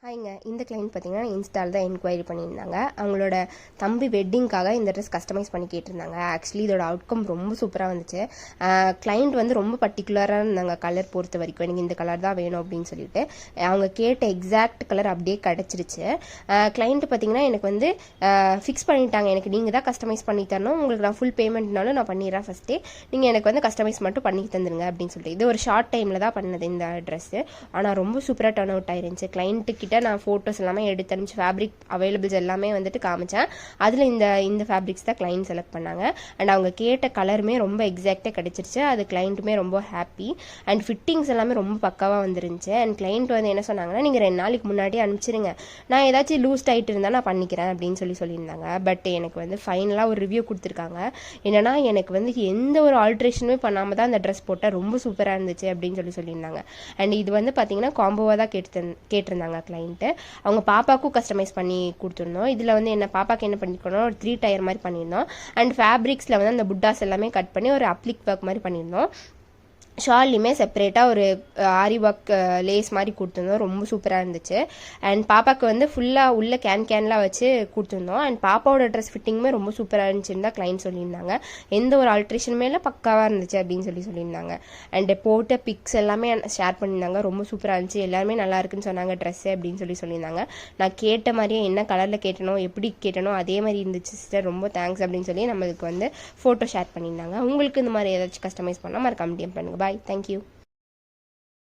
ஹாய்ங்க. இந்த கிளைண்ட் பார்த்தீங்கன்னா இன்ஸ்டால் தான் என்கொயரி பண்ணியிருந்தாங்க. அவங்களோட தம்பி வெட்டிங்காக இந்த ட்ரெஸ் கஸ்டமைஸ் பண்ணி கேட்டிருந்தாங்க. ஆக்சுவலி இதோட அவுட்கம் ரொம்ப சூப்பராக வந்துச்சு. கிளைண்ட் வந்து ரொம்ப பர்டிகுலராக இருந்தாங்க கலர் பொறுத்த வரைக்கும். எனக்கு இந்த கலர் தான் வேணும் அப்படின்னு சொல்லிட்டு அவங்க கேட்ட எக்ஸாக்ட் கலர் அப்படியே கிடச்சிருச்சு. கிளைண்ட் பார்த்தீங்கன்னா எனக்கு வந்து ஃபிக்ஸ் பண்ணிட்டாங்க. எனக்கு நீங்கள் தான் கஸ்டமைஸ் பண்ணி தரணும், உங்களுக்கு நான் ஃபுல் பேமெண்ட்னாலும் நான் பண்ணிடுறேன், ஃபஸ்ட்டே நீங்கள் எனக்கு வந்து கஸ்டமைஸ் மட்டும் பண்ணி தந்துருங்க அப்படின்னு சொல்லிட்டு. இது ஒரு ஷார்ட் டைமில் தான் பண்ணது இந்த ட்ரெஸ்ஸு. ஆனால் ரொம்ப சூப்பராக டர்ன் அவுட் ஆயிருந்துச்சு. கிளைண்ட்டு நான் ஃபோட்டோஸ் எல்லாமே எடுத்து அனுப்பிச்சு ஃபேப்ரிக் அவைலபிள்ஸ் எல்லாமே வந்துட்டு காமிச்சேன். அதில் இந்த ஃபேப்ரிக்ஸ் தான் கிளைண்ட் செலக்ட் பண்ணாங்க. அண்ட் அவங்க கேட்ட கலருமே ரொம்ப எக்ஸாக்டாக கிடச்சிருச்சு. அது கிளைண்ட்டுமே ரொம்ப ஹாப்பி. அண்ட் ஃபிட்டிங்ஸ் எல்லாமே ரொம்ப பக்காவாக வந்துருந்துச்சு. அண்ட் கிளைண்ட் வந்து என்ன சொன்னாங்கன்னா, நீங்கள் 2 நாளைக்கு முன்னாடியே அனுப்பிச்சிருங்க, நான் ஏதாச்சும் லூஸ் டைட் இருந்தால் நான் பண்ணிக்கிறேன் அப்படின்னு சொல்லியிருந்தாங்க. பட் எனக்கு வந்து ஃபைனலாக ஒரு ரிவ்யூ கொடுத்துருக்காங்க. என்னன்னா, எனக்கு வந்து எந்த ஒரு ஆல்ட்ரேஷனுமே பண்ணாமல் தான் அந்த ட்ரெஸ் போட்டால் ரொம்ப சூப்பராக இருந்துச்சு அப்படின்னு சொல்லியிருந்தாங்க. அண்ட் இது வந்து பார்த்தீங்கன்னா காம்போவாக தான் கேட்டிருந்தாங்க கிளைண்ட். அவங்க பாப்பாக்கும் கஸ்டமைஸ் பண்ணி கொடுத்துருந்தோம். இதில் வந்து என்ன பாப்பாக்கு என்ன பண்ணிருக்கணும், ஒரு 3 டயர் மாதிரி பண்ணியிருந்தோம். அண்ட் ஃபேப்ரிக்ஸில் வந்து அந்த புட்டாஸ் எல்லாமே கட் பண்ணி ஒரு அப்ளிக் ஒர்க் மாதிரி பண்ணியிருந்தோம். ஷால்லையுமே செப்பரேட்டாக ஒரு ஆரி ஒர்க் லேஸ் மாதிரி கொடுத்துருந்தோம். ரொம்ப சூப்பராக இருந்துச்சு. அண்ட் பாப்பாவுக்கு வந்து ஃபுல்லாக உள்ள கேன்லாம் வச்சு கொடுத்துருந்தோம். அண்ட் பாப்பாவோட ட்ரெஸ் ஃபிட்டிங்குமே ரொம்ப சூப்பராக இருந்துச்சுன்னு தான் கிளைண்ட் சொல்லியிருந்தாங்க. எந்த ஒரு ஆல்ட்ரேஷனுமே இல்லை, பக்காவாக இருந்துச்சு அப்படின்னு சொல்லியிருந்தாங்க. அண்ட் போட்ட பிக்ஸ் எல்லாமே ஷேர் பண்ணியிருந்தாங்க. ரொம்ப சூப்பராக இருந்துச்சு, எல்லாருமே நல்லா இருக்குன்னு சொன்னாங்க ட்ரெஸ்ஸு அப்படின்னு சொல்லியிருந்தாங்க. நான் கேட்ட மாதிரியே என்ன கலரில் கேட்டனோ எப்படி கேட்டனோ அதே மாதிரி இருந்துச்சு சிஸ்டர், ரொம்ப தேங்க்ஸ் அப்படின்னு சொல்லி நம்மளுக்கு வந்து ஃபோட்டோ ஷேர் பண்ணியிருந்தாங்க. உங்களுக்கு இந்த மாதிரி ஏதாச்சும் கஸ்டமைஸ் பண்ணால் மறக்காம DM பண்ணுங்க. Bye. Thank you.